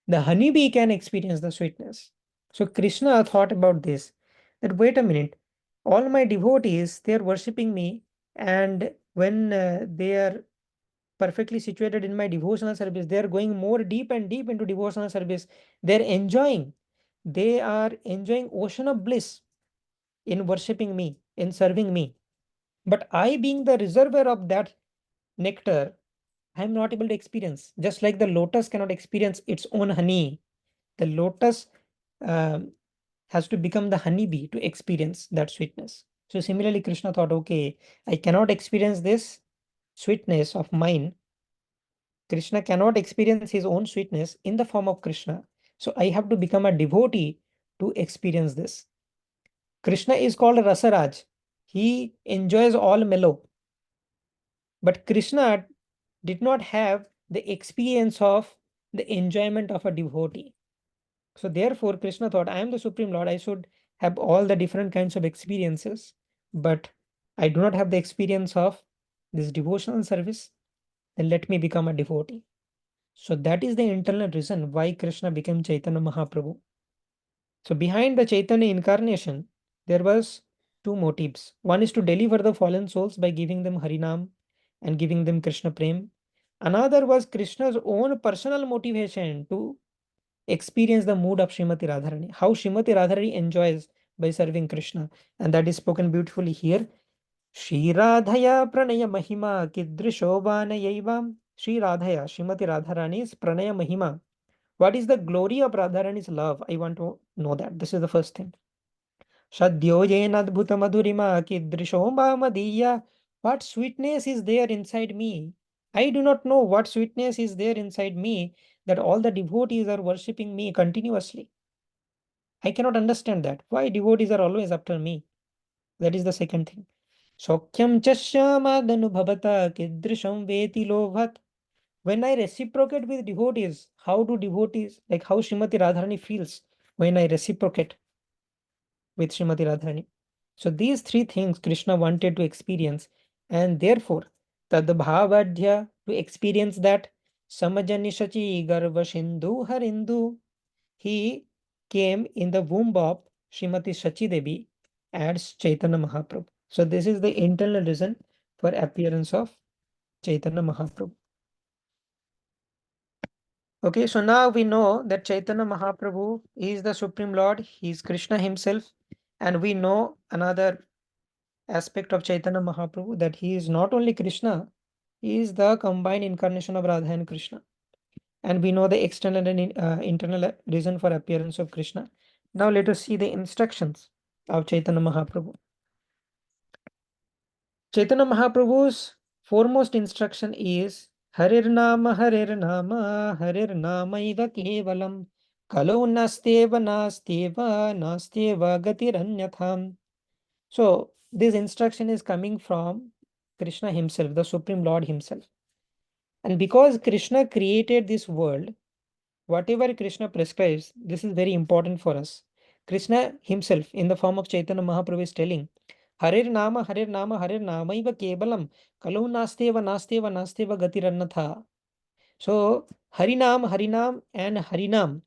The honeybee can experience the sweetness. So Krishna thought about this, that wait a minute, all my devotees, they are worshipping me, and when they are perfectly situated in my devotional service, they are going more deep and deep into devotional service. They are enjoying. They are enjoying ocean of bliss in worshipping me, in serving me. But I, being the reservoir of that nectar, I am not able to experience. Just like the lotus cannot experience its own honey, the lotus um, has to become the honeybee to experience that sweetness. So similarly, Krishna thought, okay, I cannot experience this sweetness of mine. Krishna cannot experience his own sweetness in the form of Krishna. So I have to become a devotee to experience this. Krishna is called Rasaraj. He enjoys all mellow. But Krishna did not have the experience of the enjoyment of a devotee. So therefore, Krishna thought, I am the Supreme Lord. I should have all the different kinds of experiences, but I do not have the experience of this devotional service. Then let me become a devotee. So that is the internal reason why Krishna became Chaitanya Mahaprabhu. So behind the Chaitanya incarnation, there was two motives. One is to deliver the fallen souls by giving them Harinam and giving them Krishna Prem. Another was Krishna's own personal motivation to experience the mood of Srimati Radharani, how Srimati Radharani enjoys by serving Krishna. And that is spoken beautifully here. Shri Radhaya Pranaya Mahima Kidrishobana Yaivam. Shri Radhaya, Srimati Radharani's Pranaya Mahima. What is the glory of Radharani's love? I want to know that. This is the first thing. Shadyojen Adbhuta Madhurima Kidrishomba Madiya. What sweetness is there inside me? I do not know what sweetness is there inside me that all the devotees are worshipping me continuously. I cannot understand that. Why devotees are always after me? That is the second thing. Sokyam chasyamadhanubhavata kidrisham veti lobhat. When I reciprocate with devotees, how do devotees, like how Srimati Radharani feels when I reciprocate with Srimati Radharani? So these three things Krishna wanted to experience, and therefore, Tadbhavadhya, to experience that, Samajani Shachi Garva Sindhu Harindu, he came in the womb of Srimati Shachi Devi as Chaitanya Mahaprabhu. So this is the internal reason for appearance of Chaitanya Mahaprabhu. Okay, so now we know that Chaitanya Mahaprabhu is the Supreme Lord, he is Krishna himself, and we know another aspect of Chaitanya Mahaprabhu, that he is not only Krishna, he is the combined incarnation of Radha and Krishna. And we know the external and internal reason for appearance of Krishna. Now let us see the instructions of Chaitanya Mahaprabhu. Chaitanya Mahaprabhu's foremost instruction is Harir Nama Iva Kevalam Kalau Nasteva Gatiranyatham. So this instruction is coming from Krishna himself, the Supreme Lord himself. And because Krishna created this world, whatever Krishna prescribes, this is very important for us. Krishna himself, in the form of Chaitanya Mahaprabhu, is telling, Harir Nama, Harir Nama, Harir Namaiva Kevalam, Kalau Nasteva, Nasteva, Nasteva Gatirannatha. So, Harinam, Harinam, and Harinam.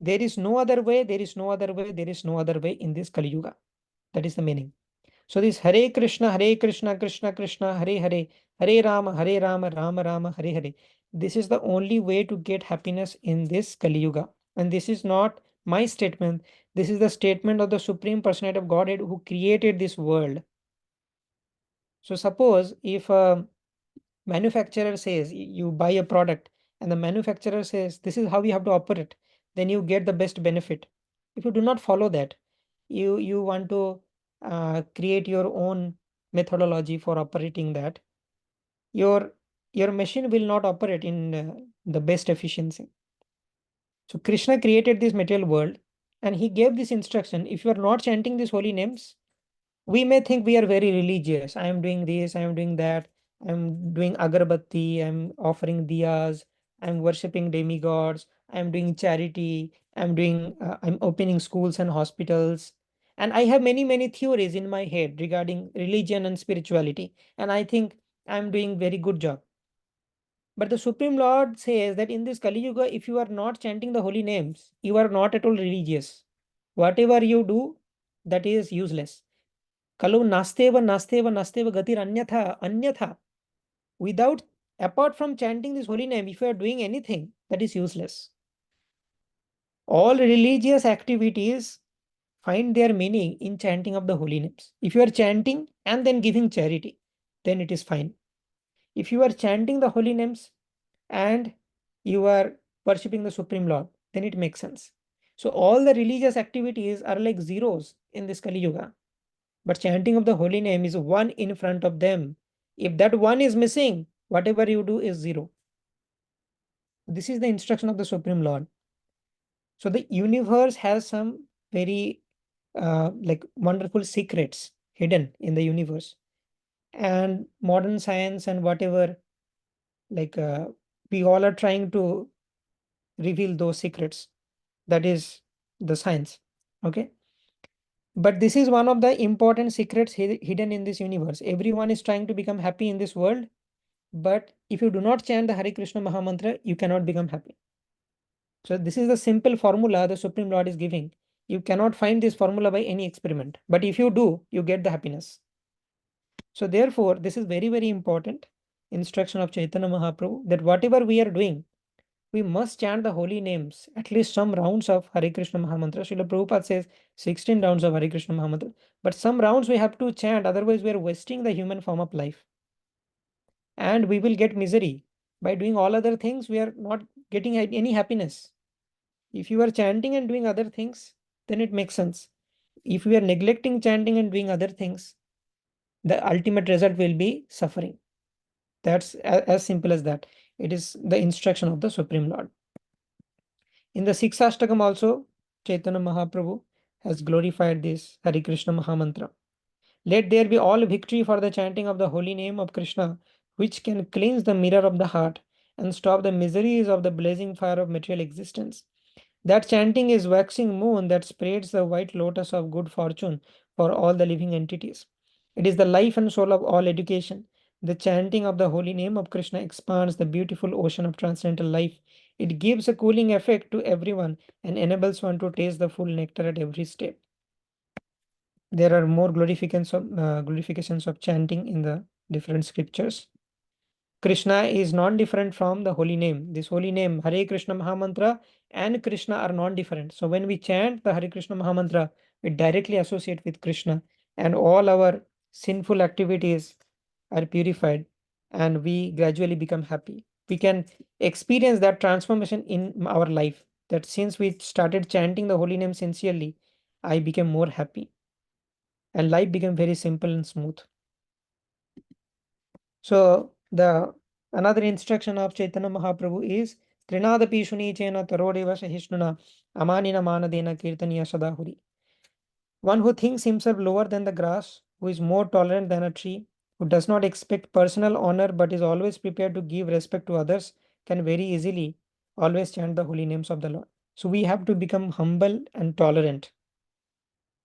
There is no other way, there is no other way, there is no other way in this Kali Yuga. That is the meaning. So this Hare Krishna, Krishna Krishna, Hare Hare, Hare Rama, Rama Rama, Hare Hare. This is the only way to get happiness in this Kali Yuga. And this is not my statement. This is the statement of the Supreme Personality of Godhead who created this world. So suppose if a manufacturer says you buy a product and the manufacturer says this is how you have to operate, then you get the best benefit. If you do not follow that, you want to create your own methodology for operating that, your machine will not operate in the best efficiency. So Krishna created this material world and he gave this instruction: if you are not chanting these holy names, we may think we are very religious. I am doing this, I am doing that, I'm doing agarbatti, I'm offering diyas, I'm worshipping demigods, I'm doing charity, I'm opening schools and hospitals. And I have many theories in my head regarding religion and spirituality. And I think I'm doing very good job. But the Supreme Lord says that in this Kali Yuga, if you are not chanting the holy names, you are not at all religious. Whatever you do, that is useless. Kalu nasteva nasteva nasteva gatir anyatha anyatha. Without, apart from chanting this holy name, if you are doing anything, that is useless. All religious activities find their meaning in chanting of the holy names. If you are chanting and then giving charity, then it is fine. If you are chanting the holy names and you are worshipping the Supreme Lord, then it makes sense. So all the religious activities are like zeros in this Kali Yuga. But chanting of the holy name is one in front of them. If that one is missing, whatever you do is zero. This is the instruction of the Supreme Lord. So the universe has some very like wonderful secrets hidden in the universe. And modern science and whatever, like we all are trying to reveal those secrets. That is the science. Okay. But this is one of the important secrets hidden in this universe. Everyone is trying to become happy in this world. But if you do not chant the Hare Krishna Mahamantra, you cannot become happy. So this is the simple formula the Supreme Lord is giving. You cannot find this formula by any experiment. But if you do, you get the happiness. So therefore, this is very important instruction of Chaitanya Mahaprabhu that whatever we are doing, we must chant the holy names, at least some rounds of Hare Krishna Mahamantra. Srila Prabhupada says 16 rounds of Hare Krishna Mahamantra. But some rounds we have to chant, otherwise we are wasting the human form of life. And we will get misery. By doing all other things, we are not getting any happiness. If you are chanting and doing other things, then it makes sense. If we are neglecting chanting and doing other things, the ultimate result will be suffering. That's as simple as that. It is the instruction of the Supreme Lord. In the sixth Ashtakam also, Chaitanya Mahaprabhu has glorified this Hare Krishna Mahamantra. Let there be all victory for the chanting of the holy name of Krishna, which can cleanse the mirror of the heart and stop the miseries of the blazing fire of material existence. That chanting is waxing moon that spreads the white lotus of good fortune for all the living entities. It is the life and soul of all education. The chanting of the holy name of Krishna expands the beautiful ocean of transcendental life. It gives a cooling effect to everyone and enables one to taste the full nectar at every step. There are more glorifications of chanting in the different scriptures. Krishna is non-different from the holy name. This holy name, Hare Krishna Mahamantra and Krishna are non-different. So when we chant the Hare Krishna Mahamantra, we directly associate with Krishna and all our sinful activities are purified and we gradually become happy. We can experience that transformation in our life, that since we started chanting the holy name sincerely, I became more happy and life became very simple and smooth. So the another instruction of Chaitanya Mahaprabhu is Trinadapi Shunichena Tarodeva Sahishnuna Amanina Manadena Kirtaniya Sadahuri. One who thinks himself lower than the grass, who is more tolerant than a tree, who does not expect personal honor but is always prepared to give respect to others, can very easily always chant the holy names of the Lord. So we have to become humble and tolerant.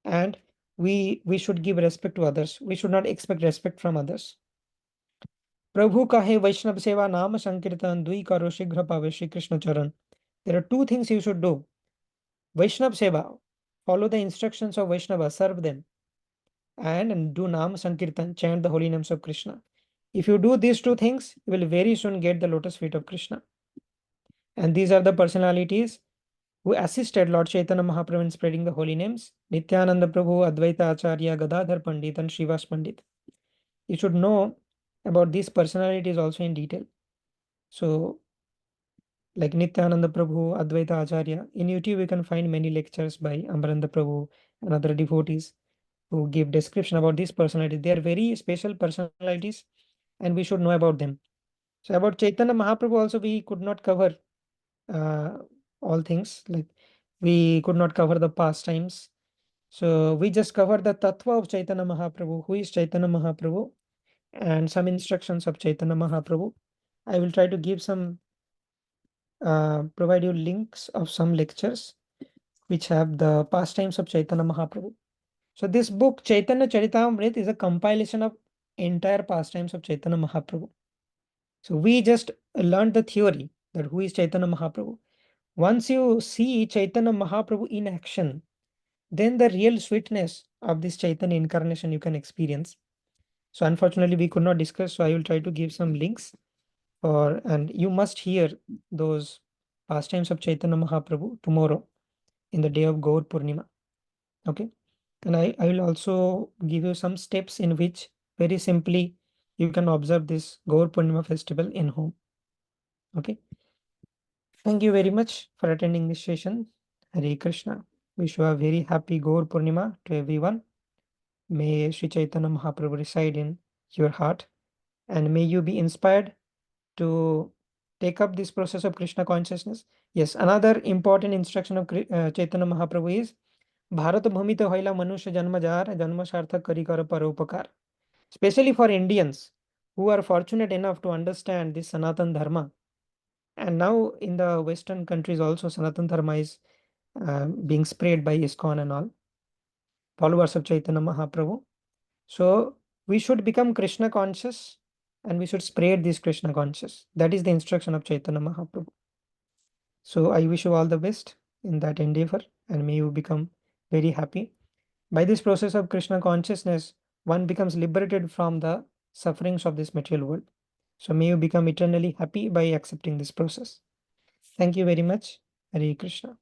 And we should give respect to others. We should not expect respect from others. Prabhu kahe Vaishnav seva naam sankirtan dui karo shighra pave Shri Krishna charan. There are two things you should do. Vaishnav seva, follow the instructions of Vaishnava, serve them, and do Naam Sankirtan, chant the holy names of Krishna. If you do these two things, you will very soon get the lotus feet of Krishna. And these are the personalities who assisted Lord Chaitanya Mahaprabhu in spreading the holy names: Nityananda Prabhu, Advaita Acharya, Gadadhar Pandit, and Srivas Pandit. You should know about these personalities also in detail. So, like Nityananda Prabhu, Advaita Acharya, in YouTube you can find many lectures by Amaranda Prabhu and other devotees who give description about these personalities. They are very special personalities and we should know about them. So about Chaitanya Mahaprabhu also we could not cover uh, all things. Like we could not cover the pastimes. So we just covered the tattva of Chaitanya Mahaprabhu, who is Chaitanya Mahaprabhu, and some instructions of Chaitanya Mahaprabhu. I will try to give some provide you links of some lectures which have the pastimes of Chaitanya Mahaprabhu. So this book Chaitanya Charitamrita is a compilation of entire pastimes of Chaitanya Mahaprabhu. So we just learned the theory that who is Chaitanya Mahaprabhu. Once you see Chaitanya Mahaprabhu in action, then the real sweetness of this Chaitanya incarnation you can experience. So unfortunately we could not discuss, so I will try to give some links and you must hear those pastimes of Chaitanya Mahaprabhu tomorrow in the day of Gaur Purnima. Okay. And I will also give you some steps in which very simply you can observe this Gaur Purnima festival in home. Okay. Thank you very much for attending this session. Hare Krishna. Wish you a very happy Gaur Purnima to everyone. May Sri Chaitanya Mahaprabhu reside in your heart and may you be inspired to take up this process of Krishna consciousness. Yes, another important instruction of Chaitanya Mahaprabhu is Bharat Bhumita Hoila Manusha Janma Jar Janma Sarthak Kari Kara Paropakar. Especially for Indians who are fortunate enough to understand this Sanatan Dharma. And now in the Western countries also Sanatan Dharma is being spread by ISKCON and all, followers of Chaitanya Mahaprabhu. So we should become Krishna conscious and we should spread this Krishna conscious. That is the instruction of Chaitanya Mahaprabhu. So I wish you all the best in that endeavor and may you become very happy. By this process of Krishna consciousness, one becomes liberated from the sufferings of this material world. So may you become eternally happy by accepting this process. Thank you very much. Hare Krishna.